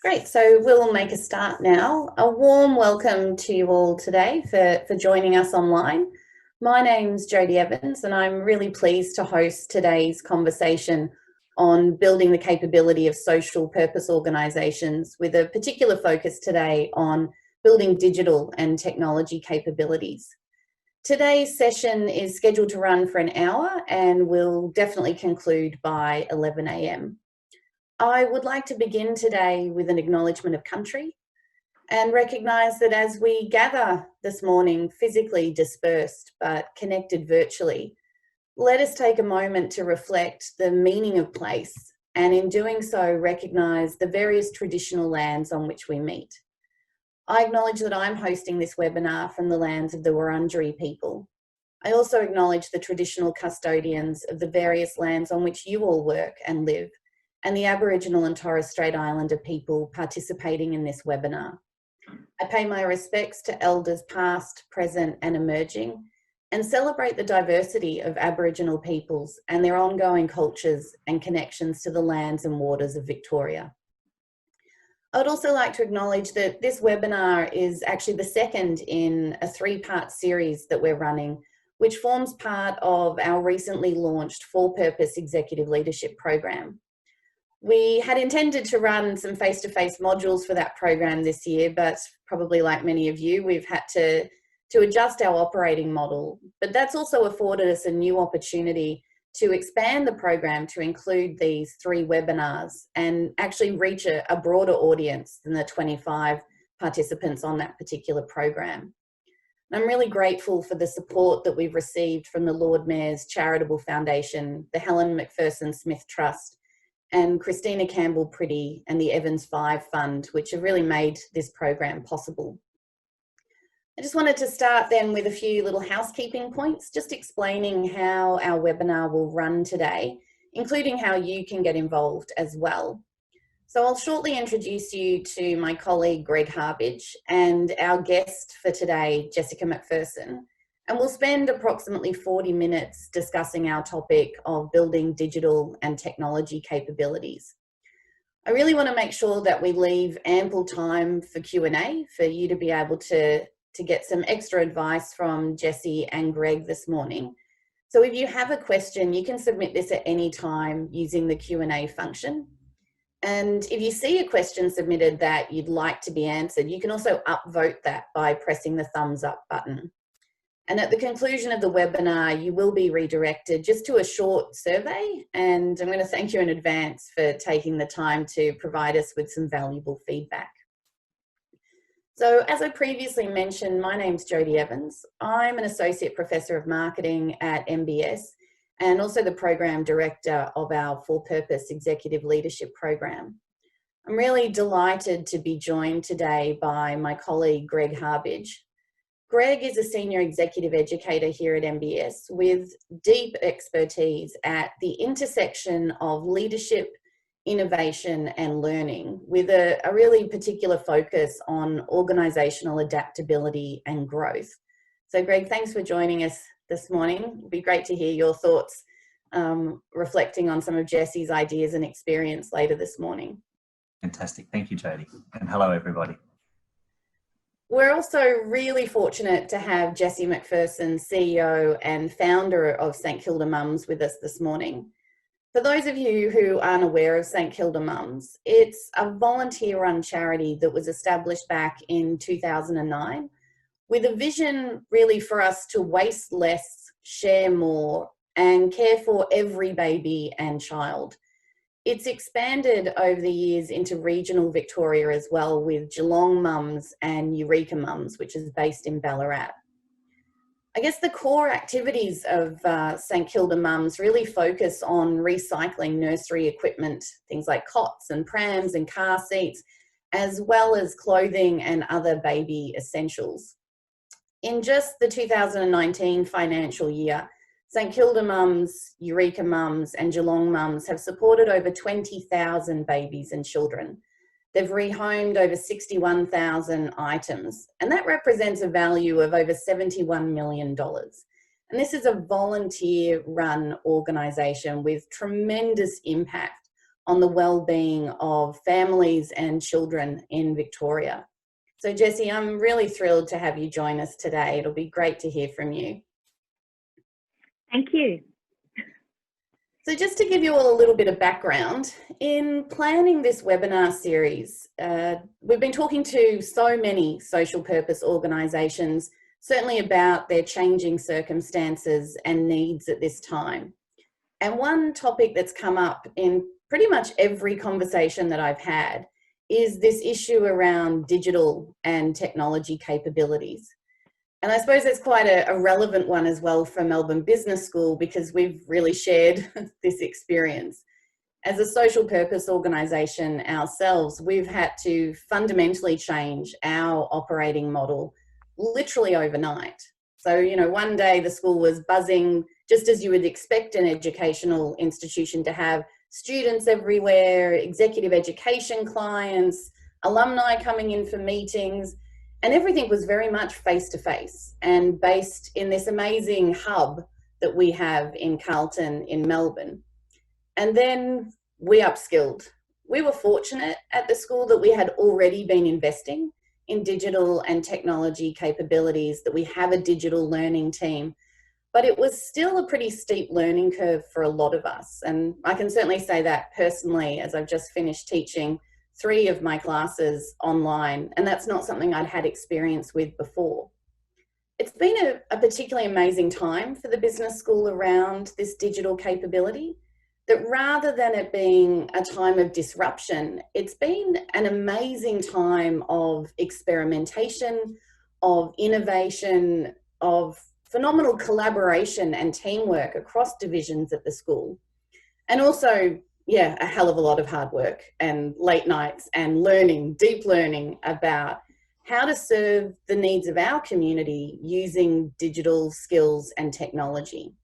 Great, so we'll make a start now. A warm welcome to you all today for joining us online. My name's Jody Evans and I'm really pleased to host today's conversation on building the capability of social purpose organisations, with a particular focus today on building digital and technology capabilities. Today's session is scheduled to run for an hour and will definitely conclude by 11 a.m. I would like to begin today with an acknowledgement of country and recognise that as we gather this morning, physically dispersed but connected virtually, let us take a moment to reflect the meaning of place, and in doing so recognise the various traditional lands on which we meet. I acknowledge that I'm hosting this webinar from the lands of the Wurundjeri people. I also acknowledge the traditional custodians of the various lands on which you all work and live, and the Aboriginal and Torres Strait Islander people participating in this webinar. I pay my respects to elders past, present and emerging, and celebrate the diversity of Aboriginal peoples and their ongoing cultures and connections to the lands and waters of Victoria. I would also like to acknowledge that this webinar is actually the second in a three-part series that we're running, which forms part of our recently launched For-Purpose Executive Leadership Program. We had intended to run some face-to-face modules for that program this year, but probably like many of you, we've had to adjust our operating model. But that's also afforded us a new opportunity to expand the program to include these three webinars and actually reach a broader audience than the 25 participants on that particular program. I'm really grateful for the support that we've received from the Lord Mayor's Charitable Foundation, the Helen Macpherson Smith Trust, and Christina Campbell Priddy and the Evans 5 Fund, which have really made this program possible. I just wanted to start then with a few little housekeeping points, just explaining how our webinar will run today, including how you can get involved as well. So I'll shortly introduce you to my colleague Greg Harbidge and our guest for today, Jessica Macpherson. And we'll spend approximately 40 minutes discussing our topic of building digital and technology capabilities. I really want to make sure that we leave ample time for Q&A for you to be able to get some extra advice from Jessie and Greg this morning. So if you have a question, you can submit this at any time using the Q&A function. And if you see a question submitted that you'd like to be answered, you can also upvote that by pressing the thumbs up button. And at the conclusion of the webinar, you will be redirected just to a short survey. And I'm going to thank you in advance for taking the time to provide us with some valuable feedback. So as I previously mentioned, my name's Jody Evans. I'm an Associate Professor of Marketing at MBS and also the Program Director of our For-Purpose Executive Leadership Program. I'm really delighted to be joined today by my colleague, Greg Harbidge. Greg is a Senior Executive Educator here at MBS with deep expertise at the intersection of leadership, innovation and learning, with a really particular focus on organisational adaptability and growth. So Greg, thanks for joining us this morning. It'd be great to hear your thoughts reflecting on some of Jessie's ideas and experience later this morning. Fantastic. Thank you, Jody. And hello, everybody. We're also really fortunate to have Jessie Macpherson, CEO and founder of St Kilda Mums, with us this morning. For those of you who aren't aware of St Kilda Mums, it's a volunteer-run charity that was established back in 2009 with a vision really for us to waste less, share more, and care for every baby and child. It's expanded over the years into regional Victoria as well, with Geelong Mums and Eureka Mums, which is based in Ballarat. I guess the core activities of St Kilda Mums really focus on recycling nursery equipment, things like cots and prams and car seats, as well as clothing and other baby essentials. In just the 2019 financial year, St Kilda Mums, Eureka Mums and Geelong Mums have supported over 20,000 babies and children. They've rehomed over 61,000 items, and that represents a value of over $71 million. And this is a volunteer-run organisation with tremendous impact on the well-being of families and children in Victoria. So Jessie, I'm really thrilled to have you join us today. It'll be great to hear from you. Thank you. So just to give you all a little bit of background, in planning this webinar series, we've been talking to so many social purpose organisations, certainly about their changing circumstances and needs at this time. And one topic that's come up in pretty much every conversation that I've had is this issue around digital and technology capabilities. And I suppose it's quite a relevant one as well for Melbourne Business School, because we've really shared this experience. As a social purpose organisation ourselves, we've had to fundamentally change our operating model literally overnight. So, you know, one day the school was buzzing, just as you would expect an educational institution to have, students everywhere, executive education clients, alumni coming in for meetings, and everything was very much face-to-face and based in this amazing hub that we have in Carlton in Melbourne. And then we upskilled. We were fortunate at the school that we had already been investing in digital and technology capabilities, that we have a digital learning team, but it was still a pretty steep learning curve for a lot of us. And I can certainly say that personally, as I've just finished teaching 3 of my classes online, and that's not something I'd had experience with before. It's been a particularly amazing time for the business school around this digital capability, that rather than it being a time of disruption, it's been an amazing time of experimentation, of innovation, of phenomenal collaboration and teamwork across divisions at the school. And also, yeah, a hell of a lot of hard work and late nights and learning, deep learning about how to serve the needs of our community using digital skills and technology.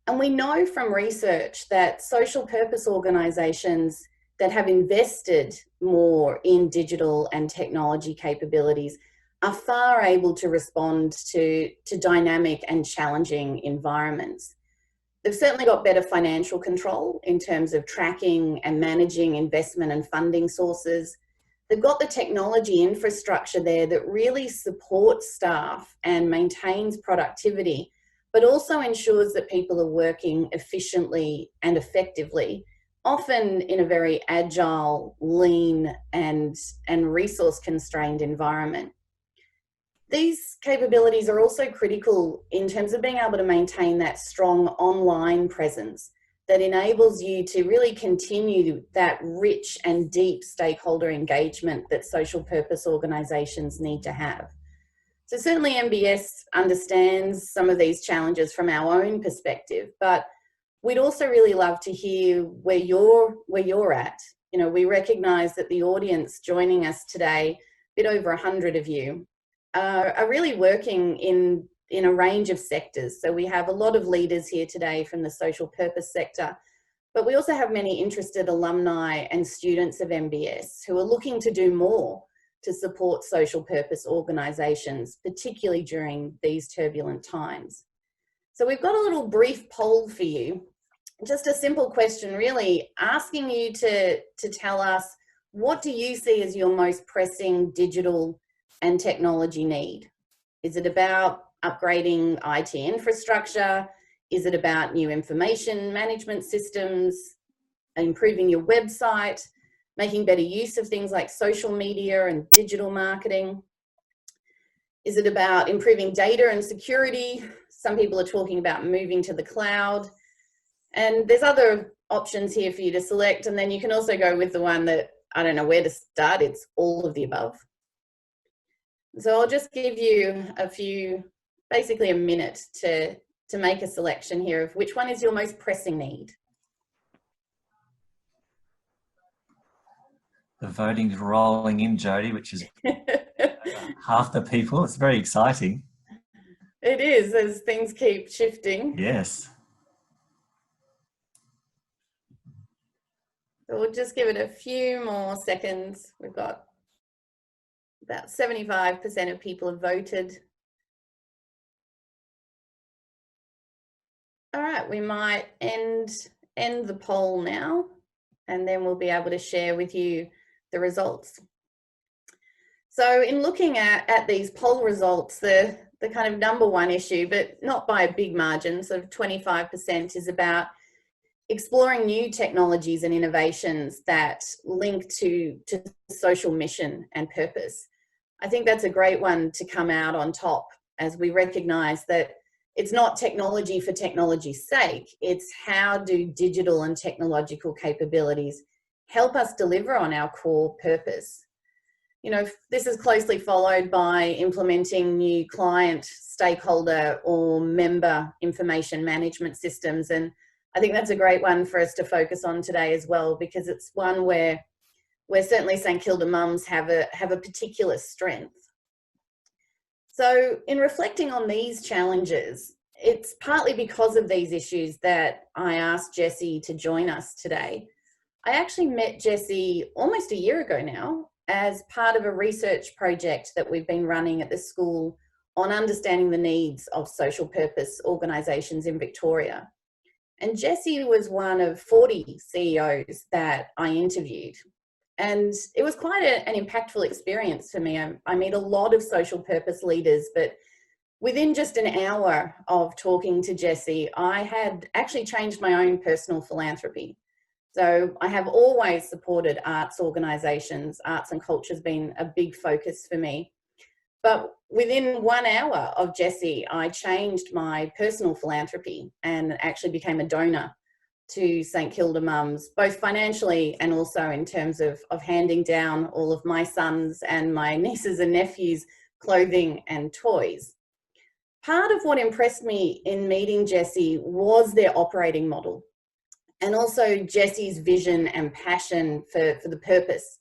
And we know from research that social purpose organisations that have invested more in digital and technology capabilities are far able to respond to dynamic and challenging environments. They've certainly got better financial control in terms of tracking and managing investment and funding sources. They've got the technology infrastructure there that really supports staff and maintains productivity, but also ensures that people are working efficiently and effectively, often in a very agile, lean, and resource-constrained environment. These capabilities are also critical in terms of being able to maintain that strong online presence that enables you to really continue that rich and deep stakeholder engagement that social purpose organisations need to have. So certainly MBS understands some of these challenges from our own perspective, but we'd also really love to hear where you're at. You know, we recognise that the audience joining us today, a bit over 100 of you, are really working in a range of sectors. So we have a lot of leaders here today from the social purpose sector, but we also have many interested alumni and students of MBS who are looking to do more to support social purpose organisations, particularly during these turbulent times. So we've got a little brief poll for you, just a simple question really, asking you to tell us, what do you see as your most pressing digital and technology need? Is it about upgrading IT infrastructure? Is it about new information management systems, improving your website, making better use of things like social media and digital marketing? Is it about improving data and security? Some people are talking about moving to the cloud. And there's other options here for you to select. And then you can also go with the one that, I don't know where to start. It's all of the above. So I'll just give you basically a minute to make a selection here of which one is your most pressing need. The voting's rolling in, Jody, which is half the people. It's very exciting. It is, as things keep shifting. Yes. So we'll just give it a few more seconds. We've got about 75% of people have voted. All right, we might end the poll now. and then we'll be able to share with you the results. So in looking at these poll results, the kind of number one issue, but not by a big margin, so 25%, is about exploring new technologies and innovations that link to social mission and purpose. I think that's a great one to come out on top, as we recognise that it's not technology for technology's sake, it's how do digital and technological capabilities help us deliver on our core purpose. You know, this is closely followed by implementing new client, stakeholder or member information management systems. And I think that's a great one for us to focus on today as well, because it's one where certainly St Kilda mums have a particular strength. So in reflecting on these challenges, it's partly because of these issues that I asked Jessie to join us today. I actually met Jessie almost a year ago now as part of a research project that we've been running at the school on understanding the needs of social purpose organisations in Victoria. And Jessie was one of 40 CEOs that I interviewed. And it was quite an impactful experience for me. I meet a lot of social purpose leaders, but within just an hour of talking to Jessie, I had actually changed my own personal philanthropy. So I have always supported arts organisations. Arts and culture has been a big focus for me. But within 1 hour of Jessie, I changed my personal philanthropy and actually became a donor to St Kilda mums, both financially and also in terms of handing down all of my sons and my nieces and nephews' clothing and toys. Part of what impressed me in meeting Jessie was their operating model, and also Jessie's vision and passion for the purpose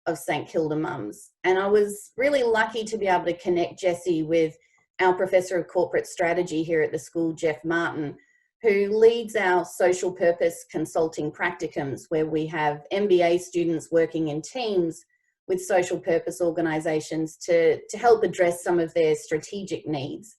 of St Kilda mums. And I was really lucky to be able to connect Jessie with our Professor of Corporate Strategy here at the school, Jeff Martin, who leads our social purpose consulting practicums, where we have MBA students working in teams with social purpose organisations to help address some of their strategic needs.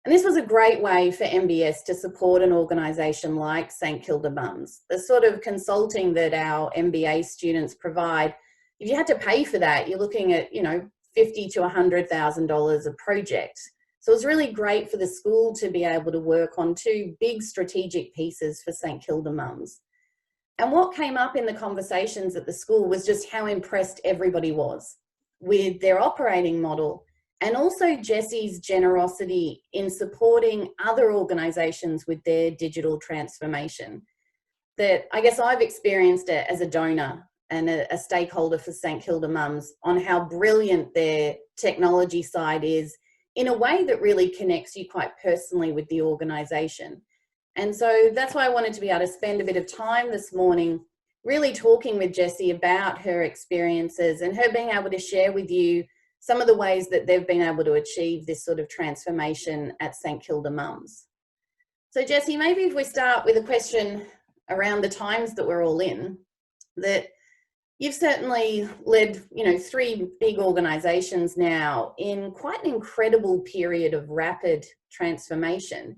And this was a great way for MBS to support an organisation like St Kilda Mums. The sort of consulting that our MBA students provide, if you had to pay for that, you're looking at, you know, $50,000 to $100,000 a project. So it was really great for the school to be able to work on two big strategic pieces for St Kilda Mums. And what came up in the conversations at the school was just how impressed everybody was with their operating model, and also Jessie's generosity in supporting other organisations with their digital transformation. That I guess I've experienced it as a donor and a stakeholder for St Kilda Mums on how brilliant their technology side is, in a way that really connects you quite personally with the organisation. And so that's why I wanted to be able to spend a bit of time this morning really talking with Jessie about her experiences and her being able to share with you some of the ways that they've been able to achieve this sort of transformation at St Kilda Mums. So Jessie, maybe if we start with a question around the times that we're all in, that you've certainly led, you know, 3 big organisations now in quite an incredible period of rapid transformation.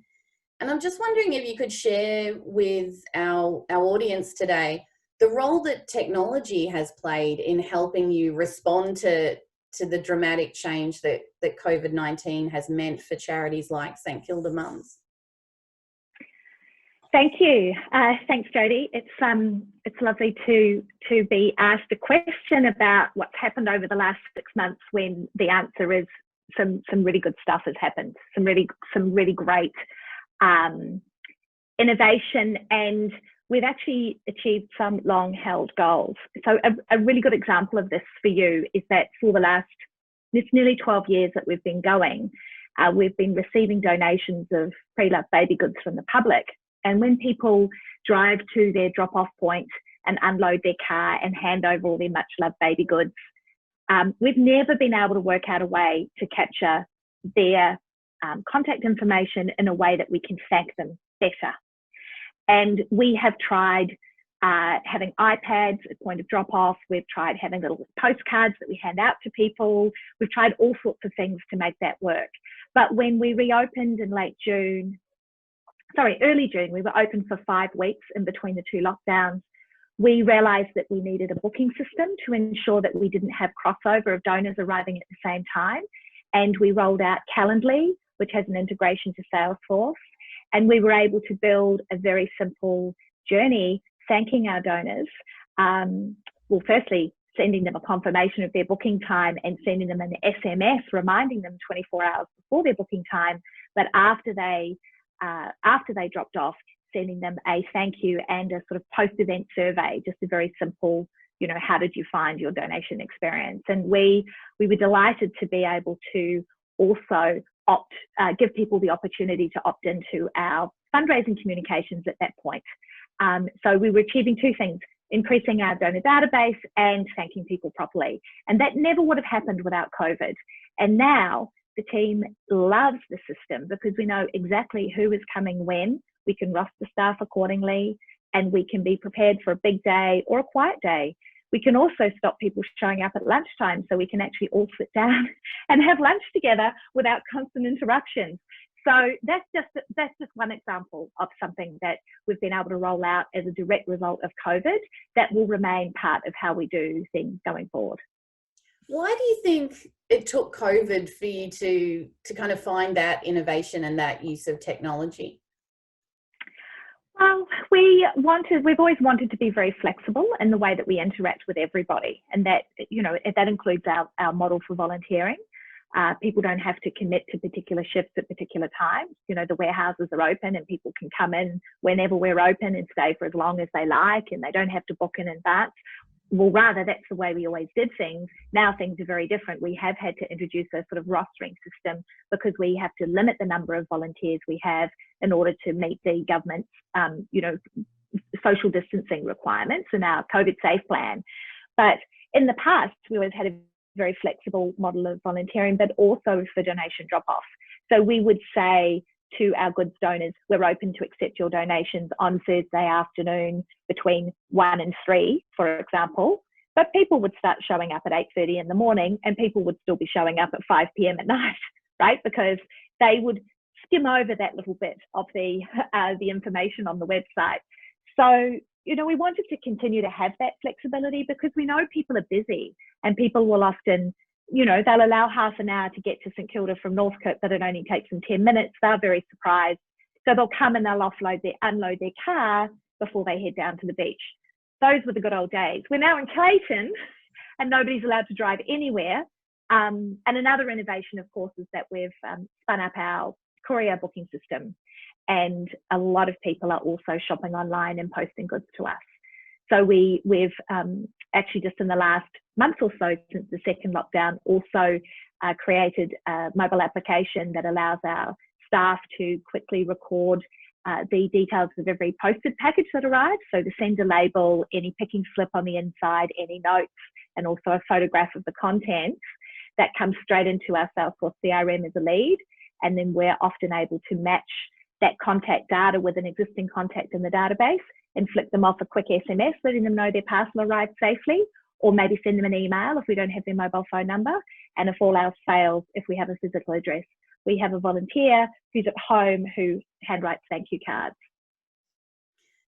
And I'm just wondering if you could share with our audience today the role that technology has played in helping you respond to the dramatic change that COVID-19 has meant for charities like St Kilda Mums. Thank you. Thanks, Jody. It's lovely to be asked a question about what's happened over the last 6 months, when the answer is some really good stuff has happened, some really great innovation, and we've actually achieved some long-held goals. So a really good example of this for you is that for the last, it's nearly 12 years that we've been going, we've been receiving donations of pre-loved baby goods from the public. And when people drive to their drop-off point and unload their car and hand over all their much-loved baby goods, we've never been able to work out a way to capture their contact information in a way that we can thank them better. And we have tried having iPads at point of drop-off. We've tried having little postcards that we hand out to people. We've tried all sorts of things to make that work. But when we reopened in early June, we were open for 5 weeks in between the 2 lockdowns. we realised that we needed a booking system to ensure that we didn't have crossover of donors arriving at the same time. And we rolled out Calendly, which has an integration to Salesforce. And we were able to build a very simple journey thanking our donors. Well, firstly, sending them a confirmation of their booking time and sending them an SMS reminding them 24 hours before their booking time. But after they dropped off, sending them a thank you and a sort of post-event survey, just a very simple, you know, how did you find your donation experience? And we were delighted to be able to also give people the opportunity to opt into our fundraising communications at that point. So we were achieving two things: increasing our donor database and thanking people properly. And that never would have happened without COVID. And now the team loves the system because we know exactly who is coming when. We can roster staff accordingly, and we can be prepared for a big day or a quiet day. We can also stop people showing up at lunchtime, so we can actually all sit down and have lunch together without constant interruptions. So that's just one example of something that we've been able to roll out as a direct result of COVID that will remain part of how we do things going forward. Why do you think it took COVID for you to kind of find that innovation and that use of technology? Well, we've always wanted to be very flexible in the way that we interact with everybody, and that, you know, that includes our model for volunteering. People don't have to commit to particular shifts at particular times. You know, the warehouses are open and people can come in whenever we're open and stay for as long as they like, and they don't have to book in advance. Well, rather, that's the way we always did things. Now things are very different. We have had to introduce a sort of rostering system because we have to limit the number of volunteers we have in order to meet the government's, you know, social distancing requirements in our COVID safe plan. But in the past, we always had a very flexible model of volunteering, but also for donation drop-off. So we would say to our goods donors, we're open to accept your donations on Thursday afternoon between 1 and 3, for example. But people would start showing up at 8:30 in the morning, and people would still be showing up at 5 p.m. at night, right? Because they would skim over that little bit of the information on the website. So, you know, we wanted to continue to have that flexibility because we know people are busy, and people will often, you know, they'll allow half an hour to get to St Kilda from Northcote, but it only takes them 10 minutes. They're very surprised. So they'll come and they'll unload their car before they head down to the beach. Those were the good old days. We're now in Clayton and nobody's allowed to drive anywhere. And another innovation, of course, is that we've spun up our courier booking system. And a lot of people are also shopping online and posting goods to us. So we've actually just in the last month or so since the second lockdown also created a mobile application that allows our staff to quickly record the details of every posted package that arrives. So the sender label, any picking slip on the inside, any notes, and also a photograph of the contents that comes straight into our Salesforce CRM as a lead. And then we're often able to match that contact data with an existing contact in the database and flick them off a quick SMS, letting them know their parcel arrived safely, or maybe send them an email if we don't have their mobile phone number. And if all else fails, if we have a physical address, we have a volunteer who's at home who handwrites thank you cards.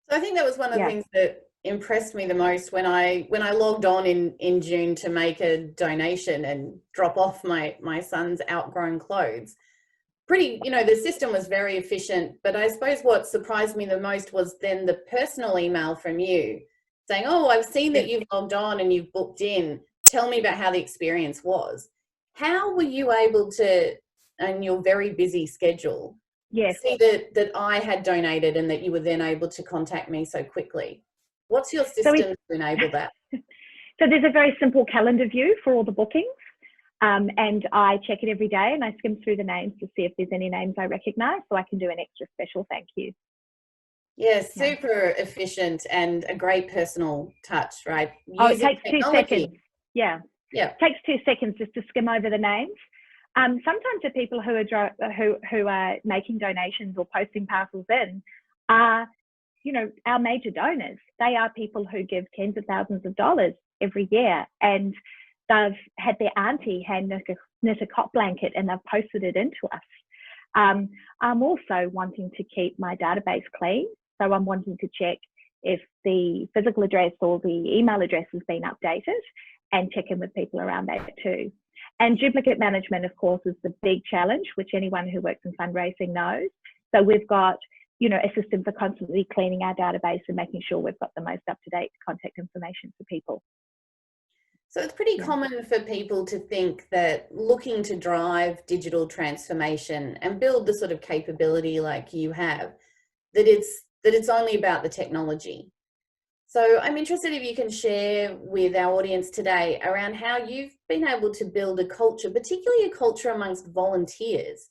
So I think that was one of the things that impressed me the most when I logged on in June to make a donation and drop off my son's outgrown clothes. The system was very efficient, but I suppose what surprised me the most was then the personal email from you saying, oh, I've seen that you've logged on and you've booked in. Tell me about how the experience was. How were you able to, in your very busy schedule, see that I had donated and that you were then able to contact me so quickly? What's your system to enable that? So there's a very simple calendar view for all the bookings. And I check it every day and I skim through the names to see if there's any names I recognise, so I can do an extra special thank you. Yes, super efficient and a great personal touch, right? It takes 2 seconds. Yeah. It takes 2 seconds just to skim over the names. Sometimes the people who are making donations or posting parcels in are, our major donors. They are people who give tens of thousands of dollars every year, and they've had their auntie hand knit a cot blanket and they've posted it into us. I'm also wanting to keep my database clean. So I'm wanting to check if the physical address or the email address has been updated, and check in with people around that too. And duplicate management, of course, is the big challenge, which anyone who works in fundraising knows. So we've got, a system for constantly cleaning our database and making sure we've got the most up-to-date contact information for people. So it's pretty common for people to think that looking to drive digital transformation and build the sort of capability like you have, that it's only about the technology. So I'm interested if you can share with our audience today around how you've been able to build a culture, particularly a culture amongst volunteers,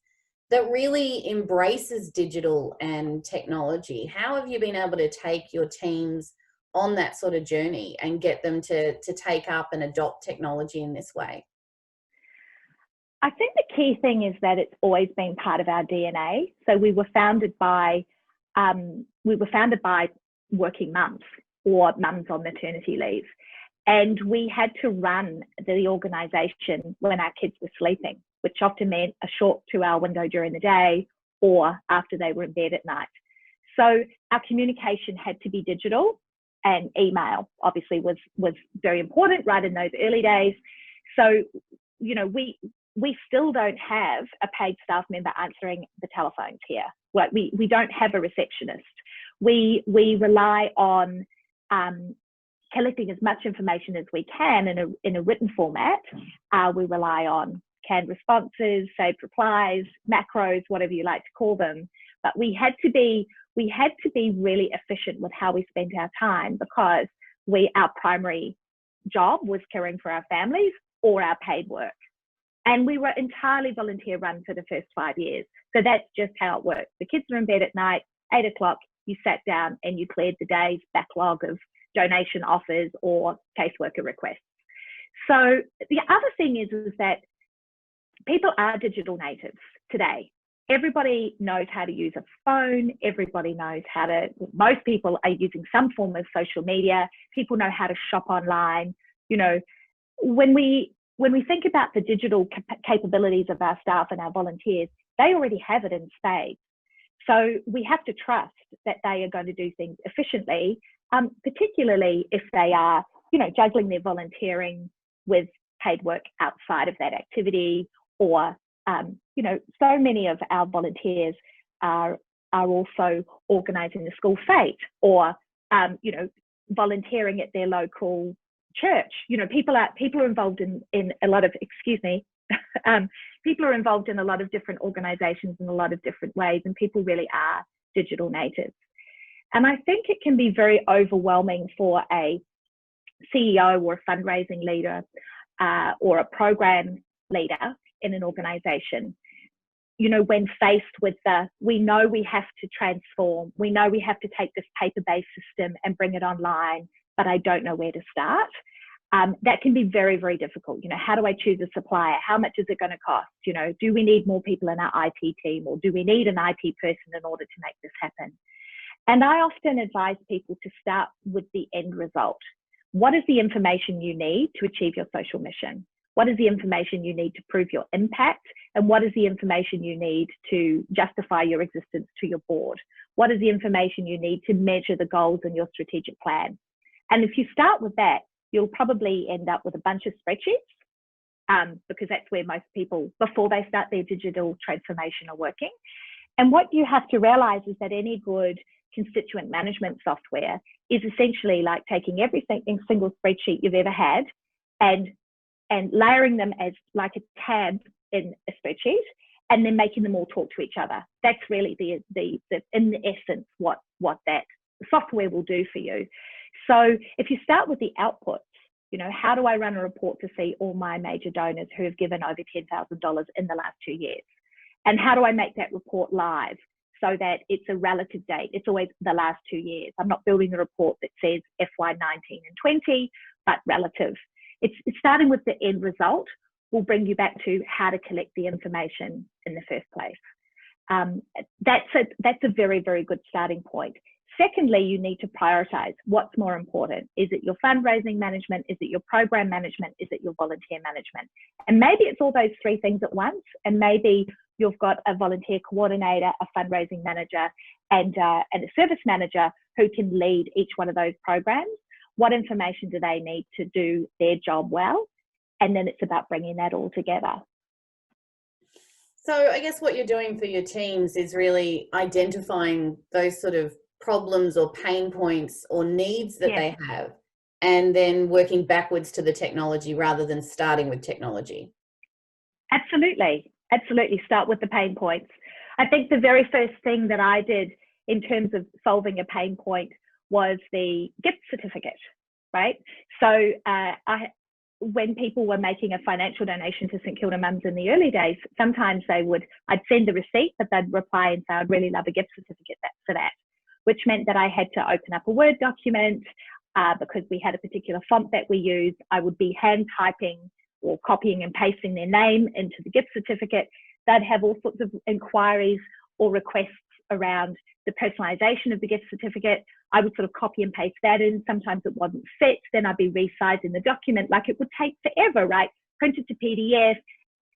that really embraces digital and technology. How have you been able to take your teams on that sort of journey and get them to take up and adopt technology in this way? I think the key thing is that it's always been part of our DNA. So we were founded by working mums or mums on maternity leave. And we had to run the organisation when our kids were sleeping, which often meant a short 2-hour window during the day or after they were in bed at night. So our communication had to be digital, and email obviously was very important right in those early days. So, we still don't have a paid staff member answering the telephones here. Like we don't have a receptionist. We rely on collecting as much information as we can in a written format. We rely on canned responses, saved replies, macros, whatever you like to call them. But we had to be really efficient with how we spent our time, because our primary job was caring for our families or our paid work. And we were entirely volunteer run for the first 5 years. So that's just how it works. The kids are in bed at night, 8 o'clock, you sat down and you cleared the day's backlog of donation offers or caseworker requests. So the other thing is that people are digital natives today. Everybody knows how to use a phone. Everybody knows most people are using some form of social media. People know how to shop online. When we think about the digital capabilities of our staff and our volunteers, they already have it in spades. So we have to trust that they are going to do things efficiently, particularly if they are, juggling their volunteering with paid work outside of that activity, or so many of our volunteers are also organising the school fete, or volunteering at their local church. People are involved in a lot of, people are involved in a lot of different organisations in a lot of different ways, and people really are digital natives. And I think it can be very overwhelming for a CEO or a fundraising leader or a program leader in an organisation, when faced with we know we have to transform, we know we have to take this paper-based system and bring it online, but I don't know where to start. That can be very, very difficult. How do I choose a supplier? How much is it going to cost? Do we need more people in our IT team, or do we need an IT person in order to make this happen? And I often advise people to start with the end result. What is the information you need to achieve your social mission? What is the information you need to prove your impact? And what is the information you need to justify your existence to your board? What is the information you need to measure the goals in your strategic plan? And if you start with that, you'll probably end up with a bunch of spreadsheets, because that's where most people, before they start their digital transformation, are working. And what you have to realize is that any good constituent management software is essentially like taking every single spreadsheet you've ever had and layering them as like a tab in a spreadsheet, and then making them all talk to each other. That's really the in essence what that software will do for you. So if you start with the outputs, how do I run a report to see all my major donors who have given over $10,000 in the last 2 years? And how do I make that report live so that it's a relative date? It's always the last 2 years. I'm not building a report that says FY19 and 20, but relative. It's starting with the end result will bring you back to how to collect the information in the first place. That's a very, very good starting point. Secondly, you need to prioritize what's more important. Is it your fundraising management? Is it your program management? Is it your volunteer management? And maybe it's all those three things at once. And maybe you've got a volunteer coordinator, a fundraising manager, and a service manager who can lead each one of those programs. What information do they need to do their job well? And then it's about bringing that all together. So I guess what you're doing for your teams is really identifying those sort of problems or pain points or needs that they have, and then working backwards to the technology rather than starting with technology. Absolutely. Absolutely. Start with the pain points. I think the very first thing that I did in terms of solving a pain point was the gift certificate, right? So when people were making a financial donation to St Kilda Mums in the early days, sometimes I'd send the receipt, but they'd reply and say, I'd really love a gift certificate for that, which meant that I had to open up a Word document because we had a particular font that we used. I would be hand typing or copying and pasting their name into the gift certificate. They'd have all sorts of inquiries or requests around the personalisation of the gift certificate. I would sort of copy and paste that in. Sometimes it wasn't fit. Then I'd be resizing the document. Like, it would take forever, right? Print it to PDF,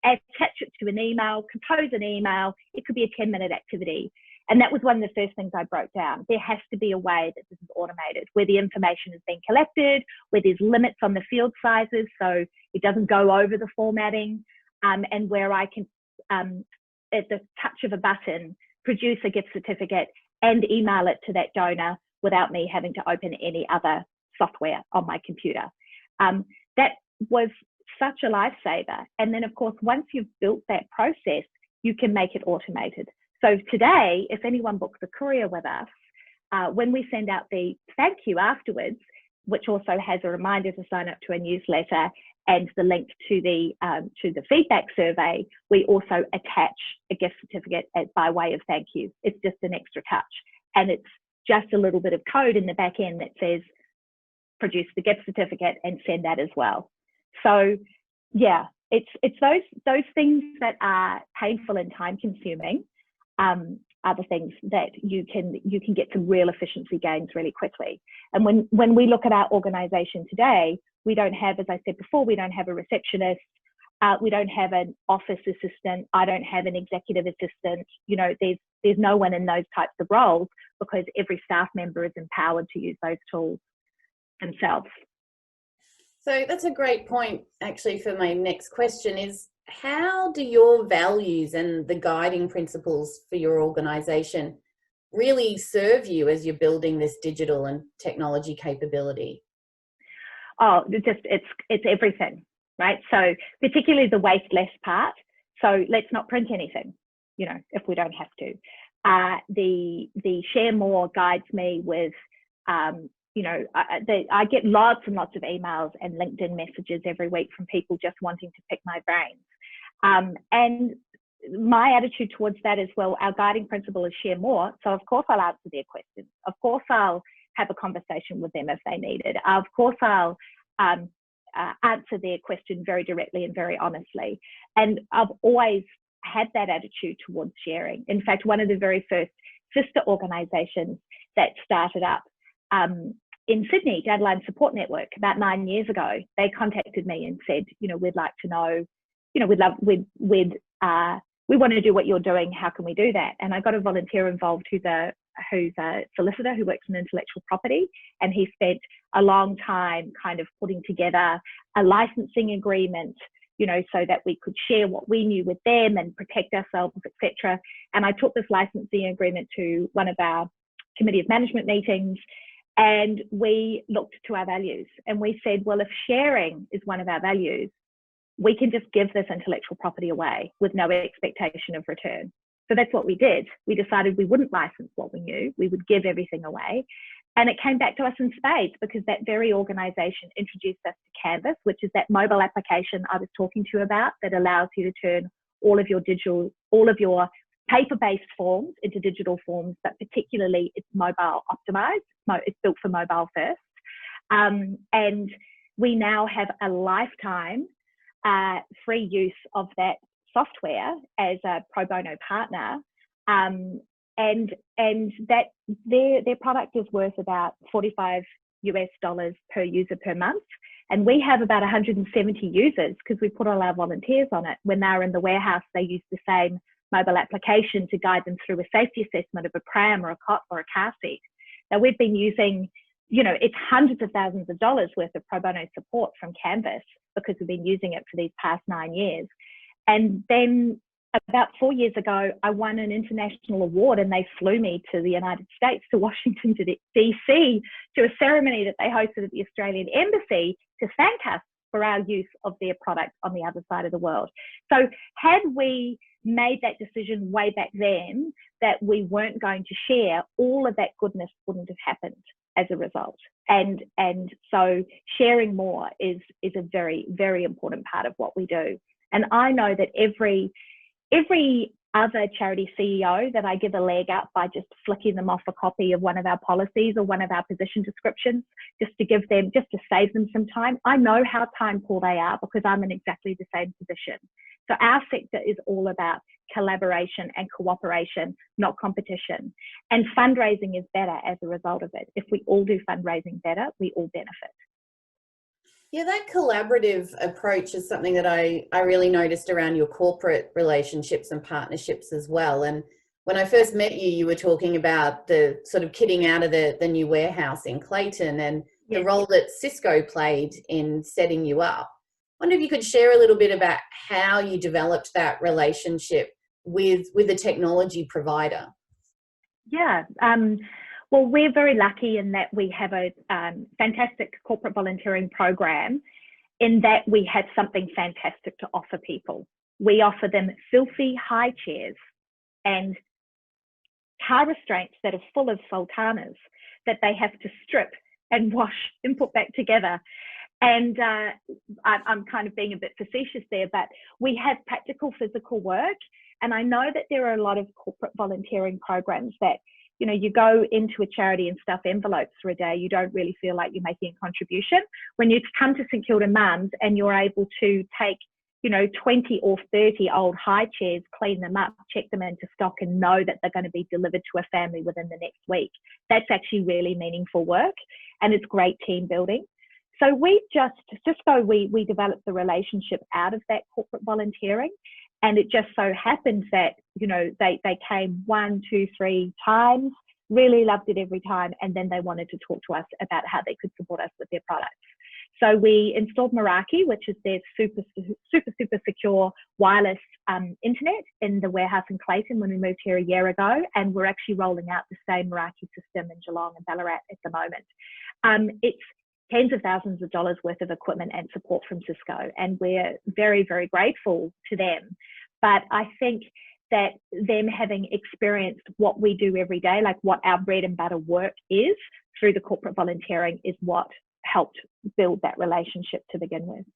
attach it to an email, compose an email. It could be a 10-minute activity. And that was one of the first things I broke down. There has to be a way that this is automated, where the information is being collected, where there's limits on the field sizes so it doesn't go over the formatting, and where I can, at the touch of a button, produce a gift certificate and email it to that donor without me having to open any other software on my computer. That was such a lifesaver. And then, of course, once you've built that process, you can make it automated. So today, if anyone books a courier with us, when we send out the thank you afterwards, which also has a reminder to sign up to a newsletter and the link to the feedback survey, we also attach a gift certificate by way of thank you. It's just an extra touch, and it's just a little bit of code in the back end that says produce the gift certificate and send that as well. So yeah, it's those things that are painful and time consuming are the things that you can get some real efficiency gains really quickly. And when we look at our organisation today, we don't have, as I said before, we don't have a receptionist, we don't have an office assistant, I don't have an executive assistant. You know, there's no one in those types of roles, because every staff member is empowered to use those tools themselves. So that's a great point, actually, for my next question is, how do your values and the guiding principles for your organisation really serve you as you're building this digital and technology capability? Oh, it's everything, right? So particularly the waste less part. So let's not print anything, you know, if we don't have to. The share more guides me with, you know, I get lots and lots of emails and LinkedIn messages every week from people just wanting to pick my brains. And my attitude towards that is, well, our guiding principle is share more. So of course I'll answer their questions. Of course I'll have a conversation with them if they need it. Of course I'll answer their question very directly and very honestly. And I've always had that attitude towards sharing. In fact, one of the very first sister organisations that started up in Sydney, Dandelion Support Network, about 9 years ago, they contacted me and said, you know, we'd like to know, you know, we want to do what you're doing. How can we do that? And I got a volunteer involved who's a solicitor who works in intellectual property, and he spent a long time kind of putting together a licensing agreement, you know, so that we could share what we knew with them and protect ourselves, etc. And I took this licensing agreement to one of our committee of management meetings, and we looked to our values and we said, well, if sharing is one of our values, we can just give this intellectual property away with no expectation of return. So that's what we did. We decided we wouldn't license what we knew. We would give everything away. And it came back to us in spades, because that very organisation introduced us to Canvas, which is that mobile application I was talking to you about that allows you to turn all of your paper-based forms into digital forms, but particularly it's mobile optimized. It's built for mobile first. And we now have a lifetime free use of that software as a pro bono partner, and that their product is worth about $45 per user per month, and we have about 170 users because we put all our volunteers on it. When they're in the warehouse, they use the same mobile application to guide them through a safety assessment of a pram or a cot or a car seat. Now, we've been using, it's hundreds of thousands of dollars worth of pro bono support from Canvas because we've been using it for these past 9 years. And then about 4 years ago, I won an international award, and they flew me to the United States, to Washington, DC, to a ceremony that they hosted at the Australian Embassy to thank us for our use of their product on the other side of the world. So had we made that decision way back then that we weren't going to share, all of that goodness wouldn't have happened as a result. And so sharing more is a very, very important part of what we do. And I know that every other charity CEO that I give a leg up by just flicking them off a copy of one of our policies or one of our position descriptions, just to save them some time. I know how time poor they are because I'm in exactly the same position. So our sector is all about collaboration and cooperation, not competition. And fundraising is better as a result of it. If we all do fundraising better, we all benefit. Yeah, that collaborative approach is something that I really noticed around your corporate relationships and partnerships as well. And when I first met you, you were talking about the sort of kitting out of the new warehouse in Clayton and the role that Cisco played in setting you up. I wonder if you could share a little bit about how you developed that relationship with the technology provider. Yeah. Well, we're very lucky in that we have a fantastic corporate volunteering program, in that we have something fantastic to offer people. We offer them filthy high chairs and car restraints that are full of sultanas that they have to strip and wash and put back together. And I'm kind of being a bit facetious there, but we have practical physical work. And I know that there are a lot of corporate volunteering programs that, you go into a charity and stuff envelopes for a day, you don't really feel like you're making a contribution. When you come to St Kilda Mums and you're able to take, 20 or 30 old high chairs, clean them up, check them into stock, and know that they're going to be delivered to a family within the next week, that's actually really meaningful work, and it's great team building. So Cisco, we developed the relationship out of that corporate volunteering. And it just so happened that, they came 1, 2, 3 times, really loved it every time. And then they wanted to talk to us about how they could support us with their products. So we installed Meraki, which is their super secure wireless internet in the warehouse in Clayton when we moved here a year ago. And we're actually rolling out the same Meraki system in Geelong and Ballarat at the moment. It's tens of thousands of dollars worth of equipment and support from Cisco, and we're very, very grateful to them. But I think that them having experienced what we do every day, like what our bread and butter work is through the corporate volunteering, is what helped build that relationship to begin with.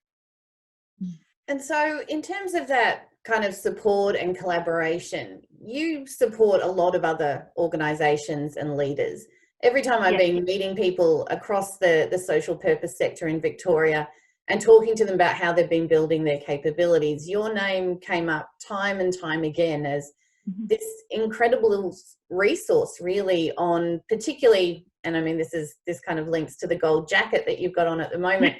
And so in terms of that kind of support and collaboration, you support a lot of other organisations and leaders. Every time I've been meeting people across the social purpose sector in Victoria and talking to them about how they've been building their capabilities, your name came up time and time again as this incredible resource, really, on particularly, and I mean this kind of links to the gold jacket that you've got on at the moment,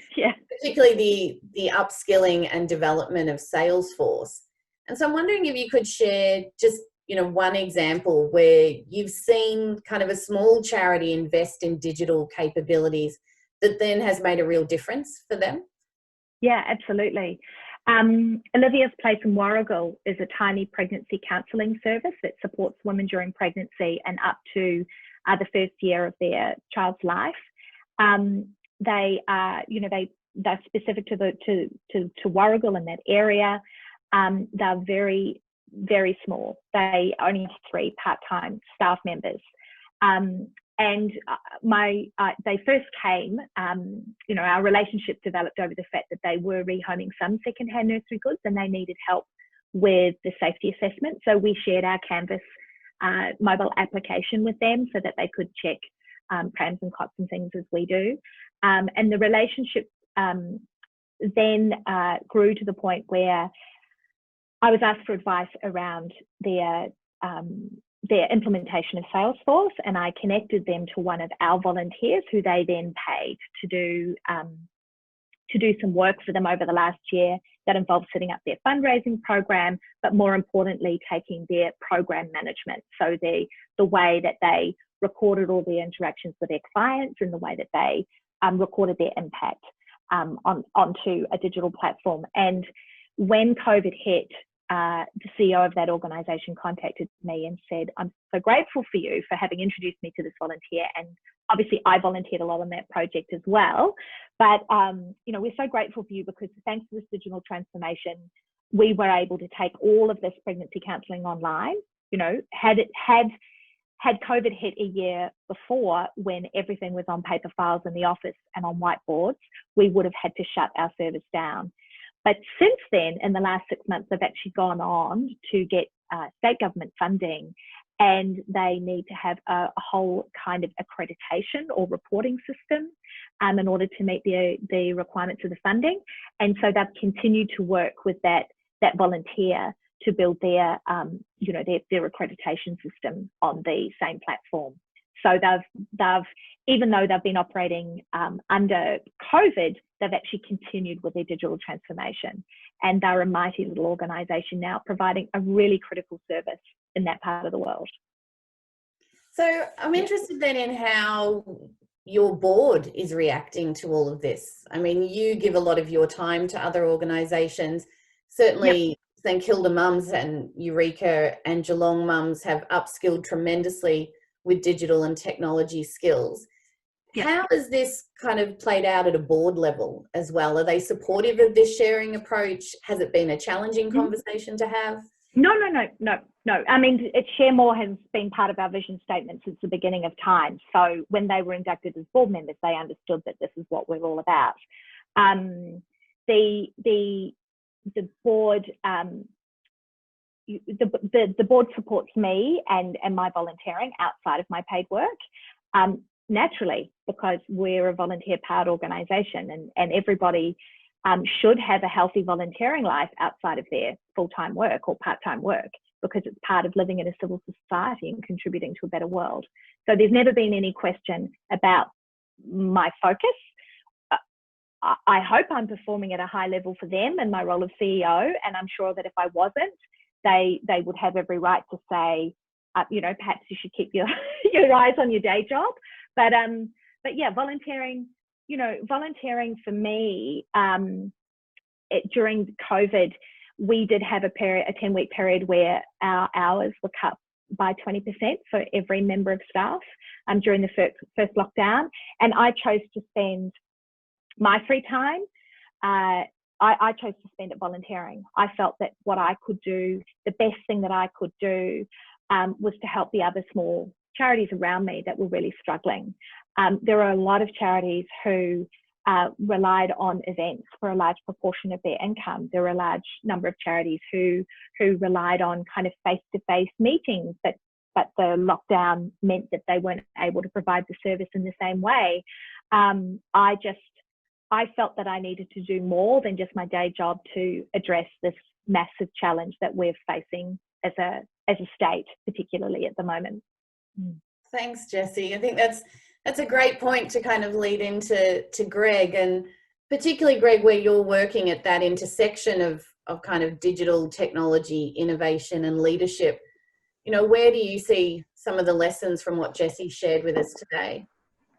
particularly the upskilling and development of Salesforce. And so I'm wondering if you could share just one example where you've seen kind of a small charity invest in digital capabilities that then has made a real difference for them. Yeah, absolutely. Olivia's Place in Warragul is a tiny pregnancy counselling service that supports women during pregnancy and up to the first year of their child's life. They are, they're specific to Warragul in that area. They're very, very small. They only have 3 part-time staff members. They first came, our relationship developed over the fact that they were rehoming some secondhand nursery goods and they needed help with the safety assessment. So we shared our Canvas mobile application with them so that they could check prams and cots and things as we do. And the relationship then grew to the point where I was asked for advice around their implementation of Salesforce, and I connected them to one of our volunteers who they then paid to do some work for them over the last year that involved setting up their fundraising program, but more importantly, taking their program management. So the way that they recorded all their interactions with their clients and the way that they recorded their impact onto a digital platform. And when COVID hit, the CEO of that organisation contacted me and said, I'm so grateful for you for having introduced me to this volunteer. And obviously I volunteered a lot on that project as well. But, you know, we're so grateful for you because thanks to this digital transformation, we were able to take all of this pregnancy counselling online. You know, had COVID hit a year before when everything was on paper files in the office and on whiteboards, we would have had to shut our service down. But since then, in the last 6 months, they've actually gone on to get state government funding, and they need to have a whole kind of accreditation or reporting system in order to meet the requirements of the funding. And so they've continued to work with that volunteer to build their, you know, their accreditation system on the same platform. So they've even though they've been operating under COVID, they've actually continued with their digital transformation, and they're a mighty little organisation now, providing a really critical service in that part of the world. So I'm interested then in how your board is reacting to all of this. I mean, you give a lot of your time to other organisations. Certainly, St Kilda Mums and Eureka and Geelong Mums have upskilled tremendously with digital and technology skills. How has this kind of played out at a board level as well? Are they supportive of this sharing approach? Has it been a challenging conversation to have? No. I mean, Share More has been part of our vision statement since the beginning of time. So when they were inducted as board members, they understood that this is what we're all about. The board, the board supports me and my volunteering outside of my paid work. Naturally, because we're a volunteer-powered organisation, and everybody should have a healthy volunteering life outside of their full-time work or part-time work, because it's part of living in a civil society and contributing to a better world. So there's never been any question about my focus. I hope I'm performing at a high level for them in my role of CEO, and I'm sure that if I wasn't, they would have every right to say, you know, perhaps you should keep your eyes on your day job. But yeah, volunteering for me, during COVID, we did have a 10-week period where our hours were cut by 20% for every member of staff during the first lockdown. And I chose to spend my free time, I chose to spend it volunteering. I felt that what I could do, the best thing that I could do was to help the other small charities around me that were really struggling. There are a lot of charities who relied on events for a large proportion of their income. There are a large number of charities who relied on kind of face-to-face meetings, but the lockdown meant that they weren't able to provide the service in the same way. I felt that I needed to do more than just my day job to address this massive challenge that we're facing as a state, particularly at the moment. Thanks, Jessie. I think that's a great point to kind of lead into Greg, and particularly Greg, where you're working at that intersection of kind of digital technology, innovation and leadership. You know, where do you see some of the lessons from what Jessie shared with us today?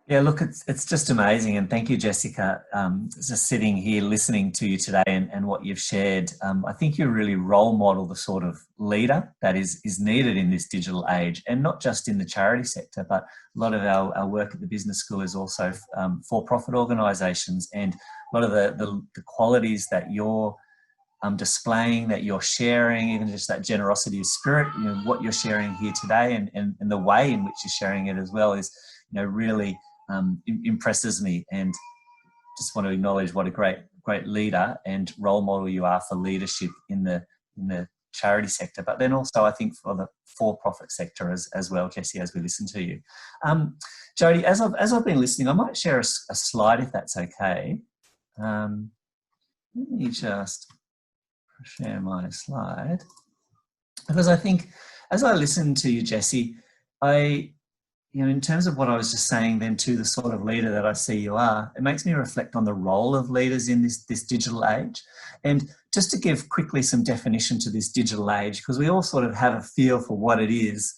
Yeah, look, it's just amazing, and thank you, Jessica. Just sitting here listening to you today and what you've shared, I think you really role model the sort of leader that is needed in this digital age, and not just in the charity sector, but a lot of our work at the business school is also for-profit organisations, and a lot of the qualities that you're displaying, that you're sharing, even just that generosity of spirit, you know, what you're sharing here today and the way in which you're sharing it as well is, you know, really impresses me, and just want to acknowledge what a great leader and role model you are for leadership in the charity sector, but then also I think for the for-profit sector as well, Jessie, as we listen to you. Jody, as I've been listening, I might share a slide if that's okay. Let me just share my slide, because I think as I listen to you, Jessie, in terms of what I was just saying then to the sort of leader that I see you are, it makes me reflect on the role of leaders in this digital age. And just to give quickly some definition to this digital age, because we all sort of have a feel for what it is,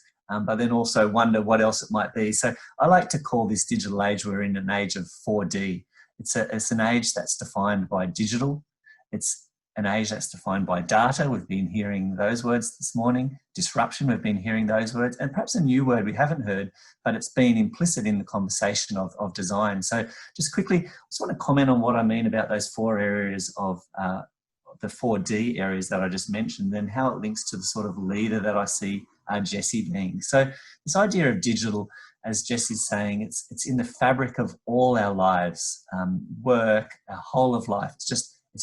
but then also wonder what else it might be. So I like to call this digital age, we're in an age of 4D. It's an age that's defined by digital. It's an age that's defined by data. We've been hearing those words this morning. Disruption, we've been hearing those words. And perhaps a new word we haven't heard, but it's been implicit in the conversation of design. So just quickly, I just want to comment on what I mean about those 4 areas of the 4D areas that I just mentioned, and how it links to the sort of leader that I see Jessie being. So this idea of digital, as Jessie's saying, it's in the fabric of all our lives, work, our whole of life. It's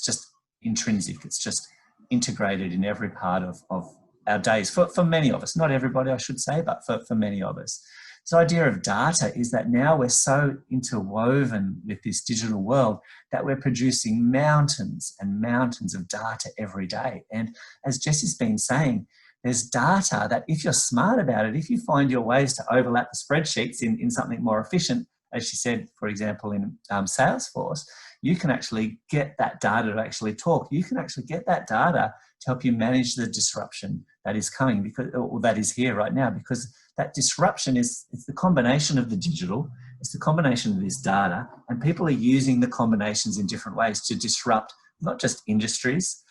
just intrinsic. It's just integrated in every part of our days for many of us. Not everybody, I should say, but for many of us. This idea of data is that now we're so interwoven with this digital world that we're producing mountains and mountains of data every day. And as Jessie's been saying, there's data that if you're smart about it, if you find your ways to overlap the spreadsheets in something more efficient, as she said, for example, in Salesforce, you can actually get that data to actually talk. You can actually get that data to help you manage the disruption that is coming, or that is here right now, because that disruption it's the combination of the digital, it's the combination of this data, and people are using the combinations in different ways to disrupt not just industries,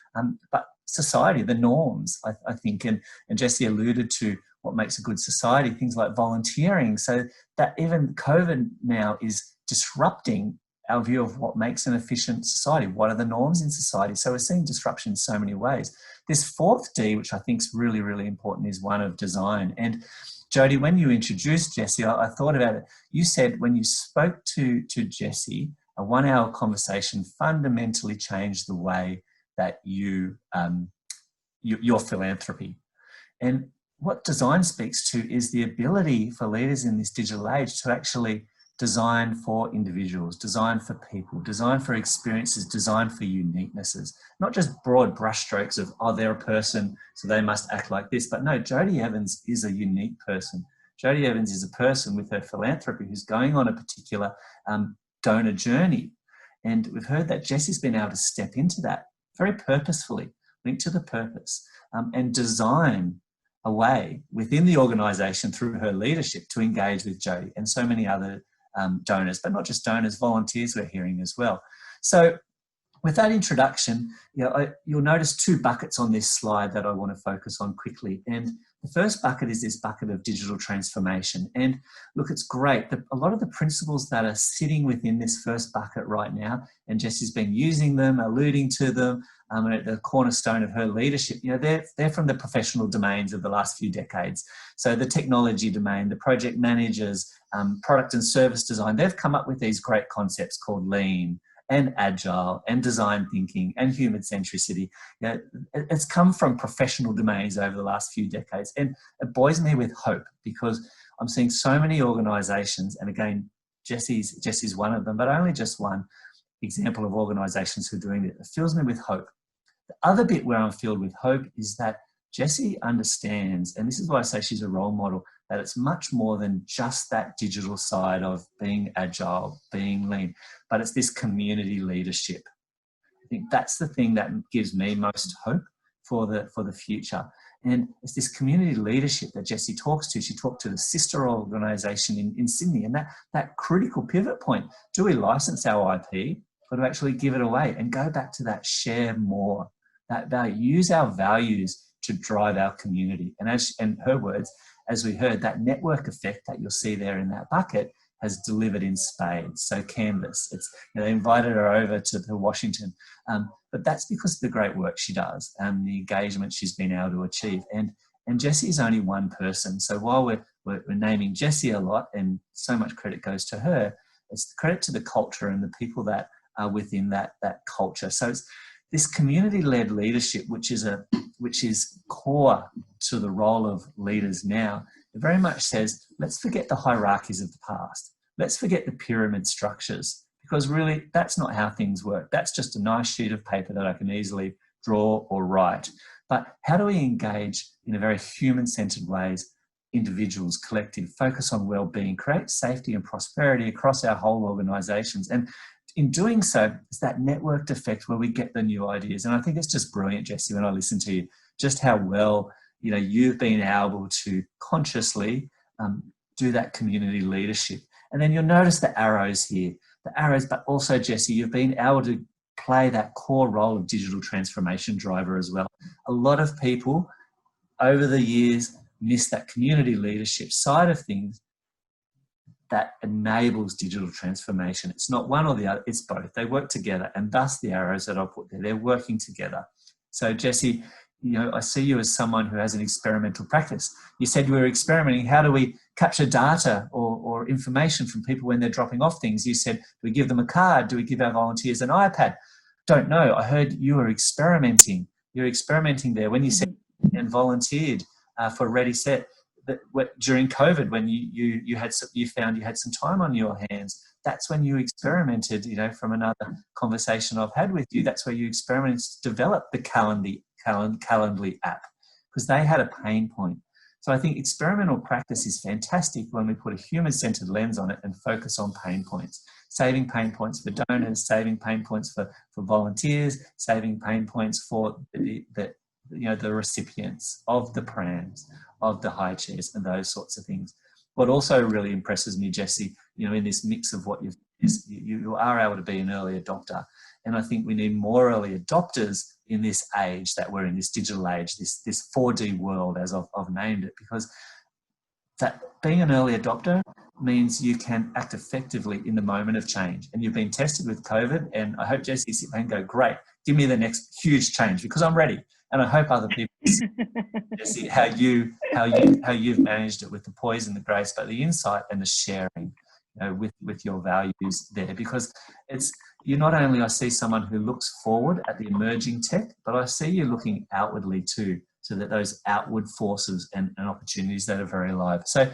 but society, the norms, I think. And Jessie alluded to what makes a good society, things like volunteering. So that even COVID now is disrupting our view of what makes an efficient society. What are the norms in society? So we're seeing disruption in so many ways. This 4th D, which I think is really, really important, is one of design. And Jody, when you introduced Jessie, I thought about it. You said when you spoke to Jessie, a 1-hour conversation fundamentally changed the way that your philanthropy. And what design speaks to is the ability for leaders in this digital age to actually design for individuals, design for people, design for experiences, design for uniquenesses, not just broad brushstrokes of, oh, they're a person, so they must act like this. But no, Jody Evans is a unique person. Jody Evans is a person with her philanthropy who's going on a particular donor journey. And we've heard that Jessie's been able to step into that very purposefully, linked to the purpose, and design a way within the organisation through her leadership to engage with Jody and so many other donors, but not just donors, volunteers we're hearing as well. So with that introduction, you'll notice 2 buckets on this slide that I want to focus on quickly. And the first bucket is this bucket of digital transformation. And look, it's great. A lot of the principles that are sitting within this first bucket right now, and Jessie's been using them, alluding to them, and at the cornerstone of her leadership, they're from the professional domains of the last few decades. So the technology domain, the project managers, product and service design, they've come up with these great concepts called lean and agile and design thinking and human centricity. It's come from professional domains over the last few decades, and it buoys me with hope, because I'm seeing so many organisations, and again, Jessie's one of them, but only just one example of organisations who are doing it. It fills me with hope. The other bit where I'm filled with hope is that Jessie understands, and this is why I say she's a role model, that it's much more than just that digital side of being agile, being lean, but it's this community leadership. I think that's the thing that gives me most hope for the future. And it's this community leadership that Jessie talks to. She talked to the sister organisation in Sydney, and that critical pivot point. Do we license our IP, or to actually give it away and go back to that share more, that value, use our values to drive our community? And in her words, as we heard, that network effect that you'll see there in that bucket has delivered in spades. So Canvas, they invited her over to Washington, but that's because of the great work she does and the engagement she's been able to achieve. And Jessie is only one person. So while we're naming Jessie a lot, and so much credit goes to her, it's credit to the culture and the people that are within that culture. So it's this community-led leadership, which is core to the role of leaders now. It very much says, let's forget the hierarchies of the past. Let's forget the pyramid structures, because really that's not how things work. That's just a nice sheet of paper that I can easily draw or write. But how do we engage in a very human-centered ways individuals, collective, focus on well-being, create safety and prosperity across our whole organisations. And in doing so, it's that networked effect where we get the new ideas. And I think it's just brilliant, Jessie, when I listen to you, just how well, you know, you've been able to consciously do that community leadership. And then you'll notice the arrows here, but also, Jessie, you've been able to play that core role of digital transformation driver as well. A lot of people over the years miss that community leadership side of things that enables digital transformation. It's not one or the other, it's both. They work together, and thus the arrows that I put there, they're working together. So Jessie, you know, I see you as someone who has an experimental practice. You said we were experimenting. How do we capture data or information from people when they're dropping off things? You said, do we give them a card? Do we give our volunteers an iPad? Don't know. I heard you were experimenting. You're experimenting there when you said and volunteered for Ready Set during COVID, when you found you had some time on your hands. That's when you experimented, you know, from another conversation I've had with you. That's where you experimented to develop the Calendly app, because they had a pain point. So I think experimental practice is fantastic when we put a human-centered lens on it and focus on pain points, saving pain points for donors, saving pain points for volunteers, saving pain points for the recipients of the prams, of the high chairs, and those sorts of things. What also really impresses me, Jessie, you know, in this mix of what you are able to be an early adopter, and I think we need more early adopters in this age that we're in, this digital age, this 4D world, as I've named it, because that being an early adopter means you can act effectively in the moment of change. And you've been tested with COVID, and I hope, Jessie, sit there and go, great, give me the next huge change, because I'm ready. And I hope other people see how you've managed it with the poise and the grace, but the insight and the sharing, you know, with your values there. Because you're not only, I see someone who looks forward at the emerging tech, but I see you looking outwardly too, so that those outward forces and opportunities that are very alive. So